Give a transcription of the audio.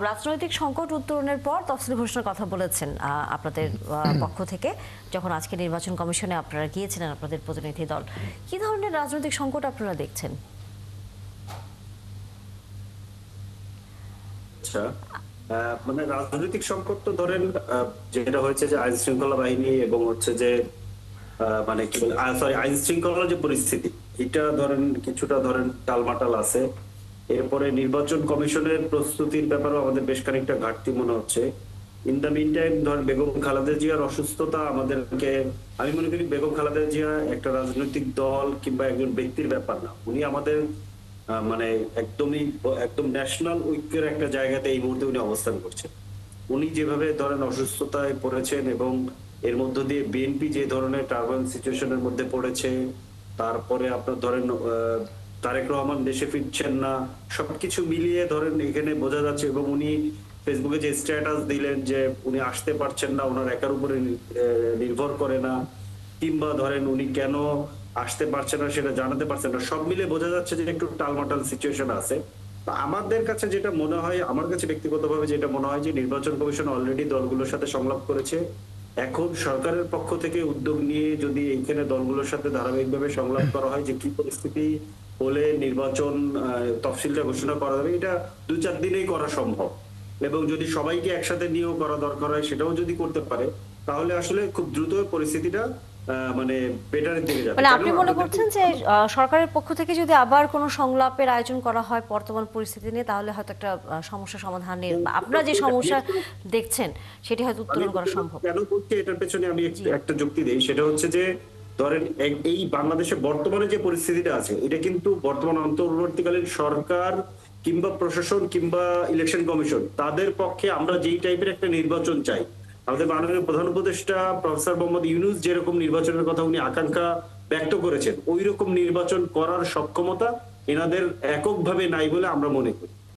রাজনৈতিক সংকট উত্তরণের পর তফসিল ঘোষণার কথা বলেছেন আপনাদের পক্ষ থেকে, যখন আজকে নির্বাচন কমিশনে আপনারা গিয়েছিলেন আপনাদের প্রতিনিধি দল। কি ধরনের রাজনৈতিক সংকট আপনারা দেখছেন? আচ্ছা, মানে রাজনৈতিক সংকট তো ধরেন যেটা হয়েছে যে আইন শৃঙ্খলা বাহিনী এবং হচ্ছে যে মানে কি বলে সরি আইন শৃঙ্খলার যে পরিস্থিতি, এটা ধরেন কিছুটা ধরেন টালমাটাল আছে। এরপরে নির্বাচন কমিশনের প্রস্তুতির ব্যাপারেও আমাদের বেশ খানিকটা ঘাটতি মনে হচ্ছে। ইন দ্য মিন টাইম ধরেন বেগম খালেদা জিয়ার অসুস্থতা আমাদেরকে, আমি মনে করি বেগম খালেদা জিয়া একটা রাজনৈতিক দল কিংবা একজন ব্যক্তির ব্যাপার না, উনি আমাদের মানে একদম ন্যাশনাল ঐক্যের একটা জায়গাতে এই মুহূর্তে উনি অবস্থান করছেন। উনি যেভাবে ধরেন অসুস্থতায় পড়েছেন এবং এর মধ্য দিয়ে বিএনপি যে ধরনের টার্বান সিচুয়েশনের মধ্যে পড়েছে, তারপরে আপনার ধরেন তারেক রহমান দেশে ফিরছেন না, সবকিছু মিলিয়ে ধরেন এখানে বোঝা যাচ্ছে। এবং উনি ফেসবুকে যে স্ট্যাটাস দিলেন যে উনি আসতে পারছেন না, ওনার একার উপরে নির্ভর করে না, কিংবা ধরেন উনি কেন আসতে পারছে না সেটা জানাতে পারছেন না, সব মিলে বোঝা যাচ্ছে যে একটু টালমাটাল সিচুয়েশন আছে। আমাদের কাছে যেটা মনে হয়, আমার কাছে ব্যক্তিগতভাবে যেটা মনে হয় যে নির্বাচন কমিশন অলরেডি দলগুলোর সাথে সংলাপ করেছে। এখন সরকারের পক্ষ থেকে উদ্যোগ নিয়ে যদি এইখানে দলগুলোর সাথে ধারাবাহিকভাবে সংলাপ করা হয় যে কি পরিস্থিতি হলে নির্বাচন তফসিলটা ঘোষণা করা যাবে, এটা 2-4 দিনেই করা সম্ভব। এবং যদি সবাইকে একসাথে নিয়েও করা দরকার হয় সেটাও যদি করতে পারে, তাহলে আসলে খুব দ্রুত পরিস্থিতিটা মানে বেটারের দিকে যাবে। মানে আপনি মনে করছেন যে সরকারের পক্ষ থেকে যদি আবার কোনো সংলাপের আয়োজন করা হয় বর্তমান পরিস্থিতি নিয়ে, তাহলে হয়তো একটা সমস্যা সমাধানের বা আপনারা যে সমস্যা দেখছেন সেটি হয়তো উত্তরণ করা সম্ভব। কেন বলছি এটার পেছনে আমি একটা যুক্তি দিই, সেটা হচ্ছে যে ধরেন এই বাংলাদেশে বর্তমানে যে পরিস্থিতিটা আছে, এটা কিন্তু বর্তমান অন্তর্বর্তীকালীন সরকার কিংবা প্রশাসন কিংবা ইলেকশন কমিশন তাদের পক্ষে আমরা যেই টাইপের একটা নির্বাচন চাই, আমাদের মাননীয় প্রধান উপদেষ্টা প্রফেসর মোহাম্মদ ইউনূস যেরকম নির্বাচনের কথা উনি আকাঙ্ক্ষা ব্যক্ত করেছেন, ওই রকম নির্বাচন করার সক্ষমতা এনাদের এককভাবে নাই বলে আমরা মনে করি।